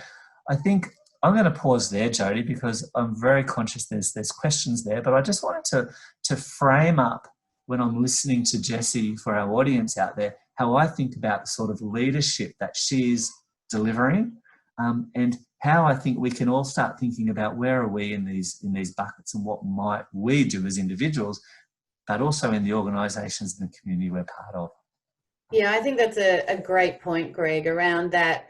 I think I'm going to pause there, Jody, because I'm very conscious there's questions there, but I just wanted to frame up, when I'm listening to Jessie, for our audience out there, how I think about the sort of leadership that she's delivering, and how I think we can all start thinking about where are we in these buckets, and what might we do as individuals, but also in the organisations and the community we're part of. Yeah, I think that's a great point, Greg, around that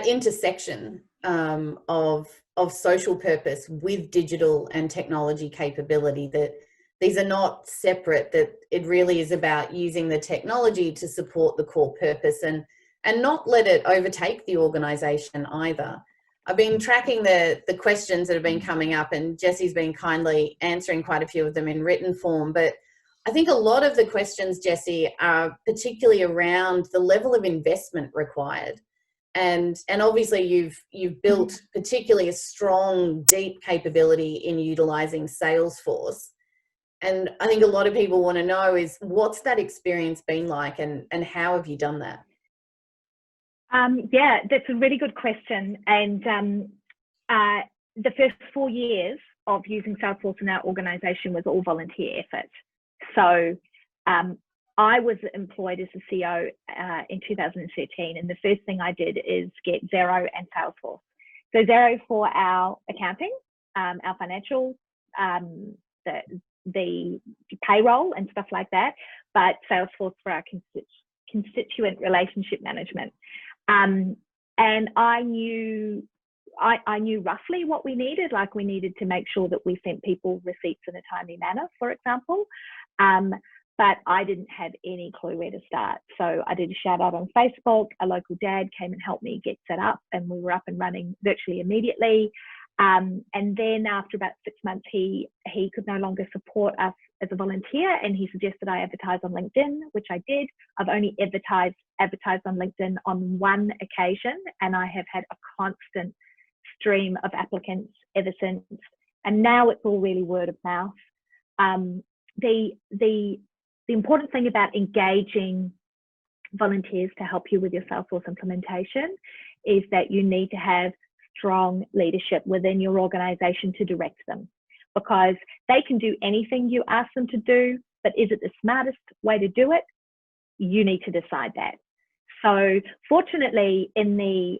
intersection of social purpose with digital and technology capability, that these are not separate, that it really is about using the technology to support the core purpose and not let it overtake the organisation either. I've been tracking the questions that have been coming up, and Jessie's been kindly answering quite a few of them in written form, but I think a lot of the questions, Jessie, are particularly around the level of investment required. And obviously you've built particularly a strong, deep capability in utilising Salesforce. And I think a lot of people want to know is, what's that experience been like, and how have you done that? Yeah, that's a really good question. And the first 4 years of using Salesforce in our organisation was all volunteer effort. So I was employed as a CEO in 2013, and the first thing I did is get Xero and Salesforce. So Xero for our accounting, our financial, the payroll and stuff like that, but Salesforce for our constituent relationship management. And I knew roughly what we needed, like we needed to make sure that we sent people receipts in a timely manner, for example. But I didn't have any clue where to start. So I did a shout out on Facebook. A local dad came and helped me get set up, and we were up and running virtually immediately. And then after about 6 months, he could no longer support us as a volunteer, and he suggested I advertise on LinkedIn, which I did. I've only advertised on LinkedIn on one occasion, and I have had a constant stream of applicants ever since. And now it's all really word of mouth. The important thing about engaging volunteers to help you with your Salesforce implementation is that you need to have strong leadership within your organization to direct them, because they can do anything you ask them to do, but is it the smartest way to do it? You need to decide that. So fortunately, in the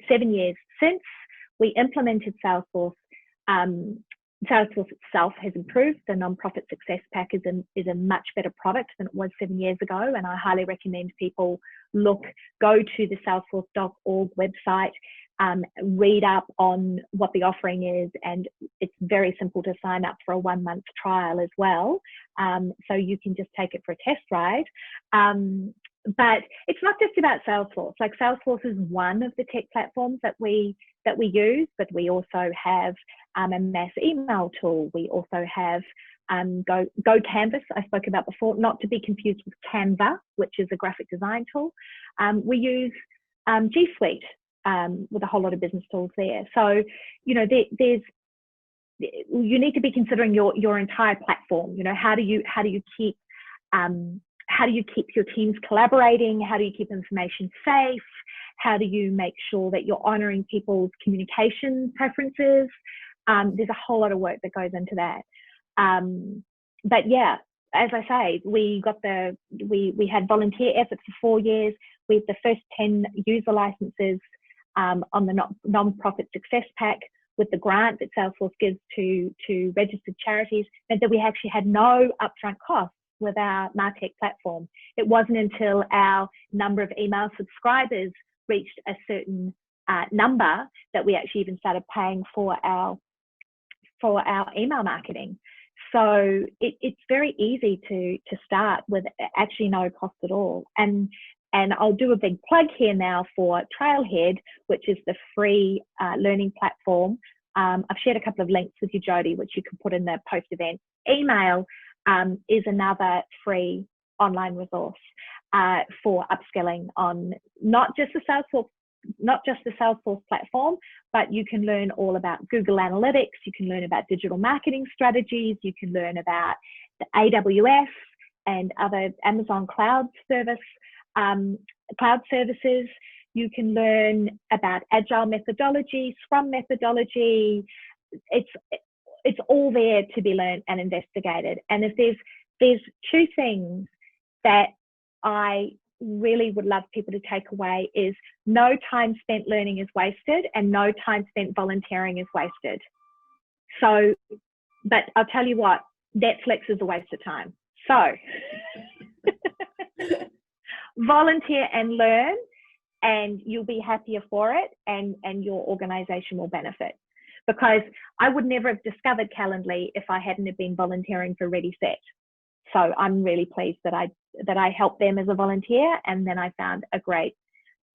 7 years since we implemented Salesforce, Salesforce itself has improved. The Nonprofit Success Pack is a much better product than it was 7 years ago, and I highly recommend people go to the salesforce.org website, read up on what the offering is, and it's very simple to sign up for a 1-month trial as well. So you can just take it for a test ride. But it's not just about Salesforce. Like, Salesforce is one of the tech platforms that we use, but we also have a mass email tool. We also have Go Canvas, I spoke about before, not to be confused with Canva, which is a graphic design tool. We use G Suite with a whole lot of business tools there. So, you know, you need to be considering your entire platform. You know, how do you keep your teams collaborating? How do you keep information safe? How do you make sure that you're honoring people's communication preferences? There's a whole lot of work that goes into that. But yeah, as I say, we had volunteer effort for 4 years. We had the first 10 user licenses on the Nonprofit Success Pack with the grant that Salesforce gives to registered charities, meant that we actually had no upfront costs with our MarTech platform. It wasn't until our number of email subscribers reached a certain number that we actually even started paying for our email marketing. So it's very easy to start with actually no cost at all. And I'll do a big plug here now for Trailhead, which is the free learning platform. I've shared a couple of links with you, Jody, which you can put in the post-event email. Is another free online resource for upskilling on not just the Salesforce platform, but you can learn all about Google Analytics. You can learn about digital marketing strategies. You can learn about the AWS and other Amazon cloud services. You can learn about agile methodology, Scrum methodology. It's all there to be learned and investigated. And if there's two things that I really would love people to take away, is no time spent learning is wasted and no time spent volunteering is wasted. So, but I'll tell you what, Netflix is a waste of time. So volunteer and learn, and you'll be happier for it, and your organization will benefit. Because I would never have discovered Calendly if I hadn't have been volunteering for Ready Set. So I'm really pleased that I helped them as a volunteer, and then I found a great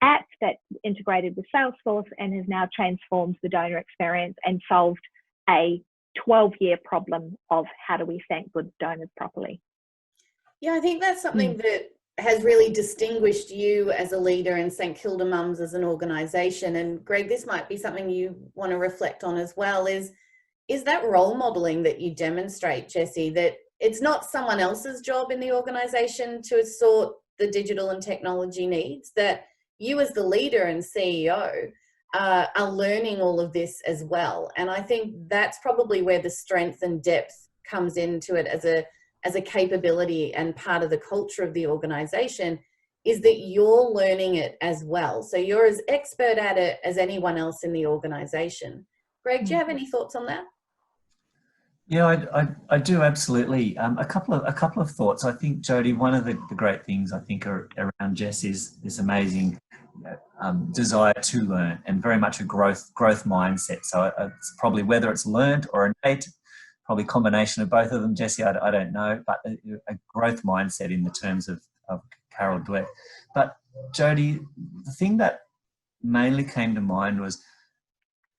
app that integrated with Salesforce and has now transformed the donor experience and solved a 12-year problem of how do we thank good donors properly. Yeah, I think that's something that has really distinguished you as a leader in St Kilda Mums as an organisation. And Greg, this might be something you want to reflect on as well, is that role modelling that you demonstrate, Jessie, that it's not someone else's job in the organisation to sort the digital and technology needs, that you as the leader and CEO are learning all of this as well. And I think that's probably where the strength and depth comes into it as a capability and part of the culture of the organisation, is that you're learning it as well. So you're as expert at it as anyone else in the organisation. Greg, do you have any thoughts on that? Yeah, I do, absolutely. A couple of thoughts. I think, Jody, one of the great things I think around Jess is this amazing desire to learn, and very much a growth mindset. So it's probably, whether it's learned or innate, probably a combination of both of them, Jessie, I don't know, but a growth mindset in the terms of Carol Dweck. But Jody, the thing that mainly came to mind was,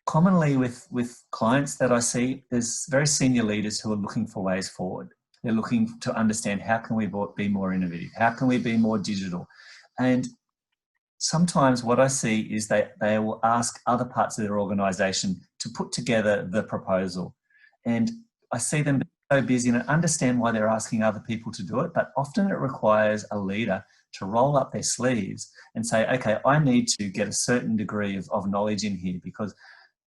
commonly with clients that I see, there's very senior leaders who are looking for ways forward. They're looking to understand, how can we be more innovative? How can we be more digital? And sometimes what I see is they will ask other parts of their organisation to put together the proposal. And I see them so busy, and I understand why they're asking other people to do it, but often it requires a leader to roll up their sleeves and say, okay, I need to get a certain degree of knowledge in here, because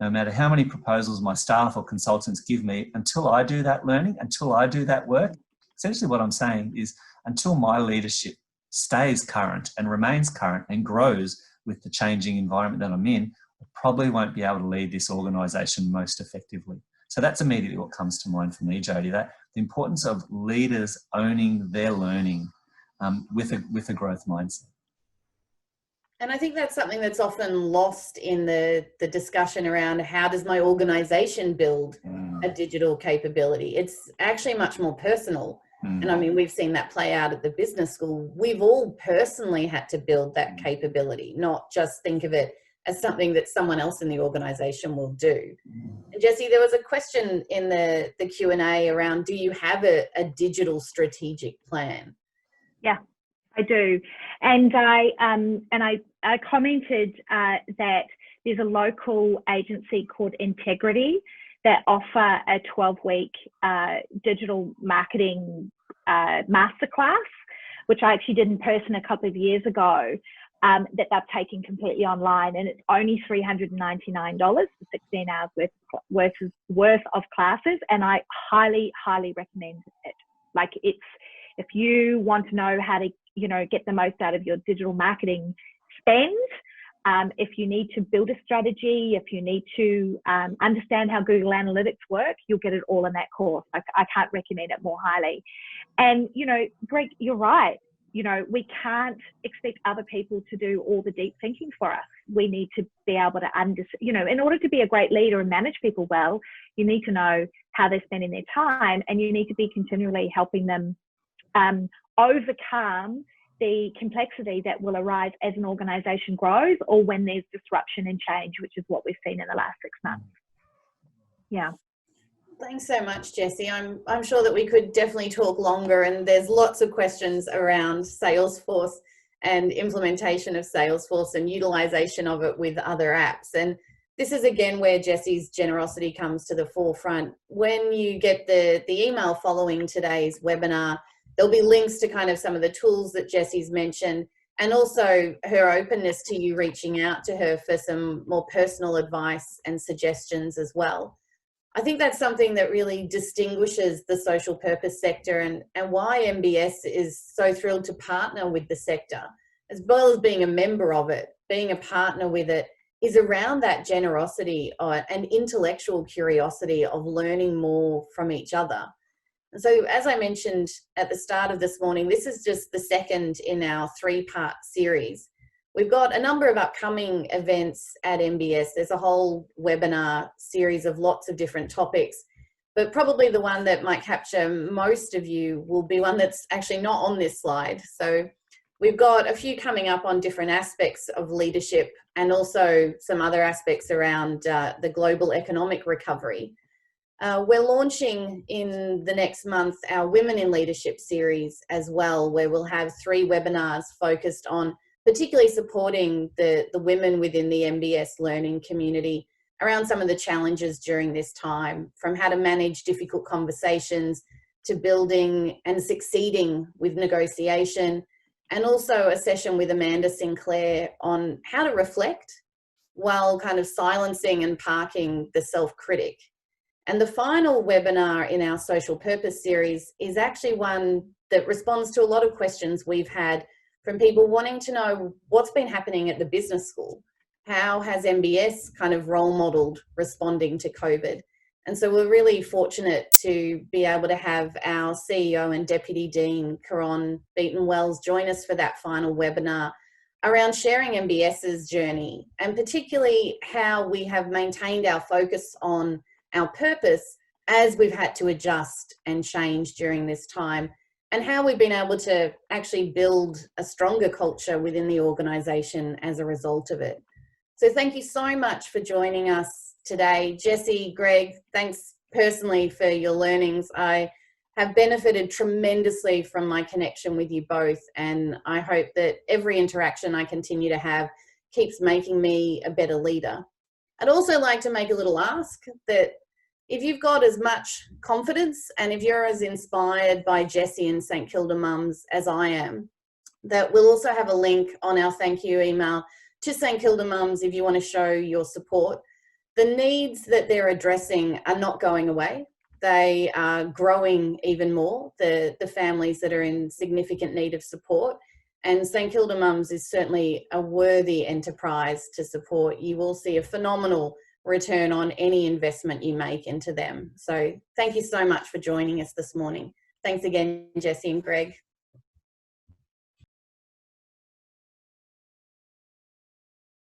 no matter how many proposals my staff or consultants give me, until I do that learning, until I do that work, essentially what I'm saying is, until my leadership stays current and remains current and grows with the changing environment that I'm in, I probably won't be able to lead this organisation most effectively. So that's immediately what comes to mind for me, Jody, that the importance of leaders owning their learning with a growth mindset. And I think that's something that's often lost in the discussion around how does my organisation build a digital capability. It's actually much more personal. And I mean, we've seen that play out at the business school. We've all personally had to build that capability, not just think of it as something that someone else in the organisation will do. And Jessie, there was a question in the Q&A around, do you have a digital strategic plan? Yeah, I do. And I commented that there's a local agency called Integrity that offer a 12-week digital marketing masterclass, which I actually did in person a couple of years ago, that they've taken completely online, and it's only $399 for 16 hours worth of classes, and I highly recommend it. Like, it's, if you want to know how to, you know, get the most out of your digital marketing spend, if you need to build a strategy, if you need to understand how Google Analytics work, you'll get it all in that course. I can't recommend it more highly. And, you know, Greg, you're right. You know, we can't expect other people to do all the deep thinking for us. We need to be able to you know, in order to be a great leader and manage people well, you need to know how they're spending their time, and you need to be continually helping them overcome the complexity that will arise as an organisation grows, or when there's disruption and change, which is what we've seen in the last 6 months. Yeah. Thanks so much, Jessie. I'm sure that we could definitely talk longer, and there's lots of questions around Salesforce and implementation of Salesforce and utilisation of it with other apps. And this is again where Jessie's generosity comes to the forefront. When you get the email following today's webinar, there'll be links to kind of some of the tools that Jessie's mentioned, and also her openness to you reaching out to her for some more personal advice and suggestions as well. I think that's something that really distinguishes the social purpose sector, and why MBS is so thrilled to partner with the sector, as well as being a member of it. Being a partner with it is around that generosity and intellectual curiosity of learning more from each other. And so, as I mentioned at the start of this morning, this is just the second in our 3-part series. We've got a number of upcoming events at MBS. There's a whole webinar series of lots of different topics, but probably the one that might capture most of you will be one that's actually not on this slide. So we've got a few coming up on different aspects of leadership, and also some other aspects around the global economic recovery. We're launching in the next month our Women in Leadership series as well, where we'll have 3 webinars focused on particularly supporting the women within the MBS learning community around some of the challenges during this time, from how to manage difficult conversations to building and succeeding with negotiation, and also a session with Amanda Sinclair on how to reflect while kind of silencing and parking the self-critic. And the final webinar in our social purpose series is actually one that responds to a lot of questions we've had from people wanting to know what's been happening at the business school. How has MBS kind of role modelled responding to COVID? And so we're really fortunate to be able to have our CEO and Deputy Dean, Caron Beaton-Wells, join us for that final webinar around sharing MBS's journey, and particularly how we have maintained our focus on our purpose as we've had to adjust and change during this time, and how we've been able to actually build a stronger culture within the organisation as a result of it. So thank you so much for joining us today. Jessie, Greg, thanks personally for your learnings. I have benefited tremendously from my connection with you both, and I hope that every interaction I continue to have keeps making me a better leader. I'd also like to make a little ask that if you've got as much confidence and if you're as inspired by Jessie and St Kilda Mums as I am, that we'll also have a link on our thank you email to St Kilda Mums if you want to show your support. The needs that they're addressing are not going away. They are growing even more, the families that are in significant need of support. And St Kilda Mums is certainly a worthy enterprise to support. You will see a phenomenal return on any investment you make into them. So thank you so much for joining us this morning. Thanks again, Jessie and Greg.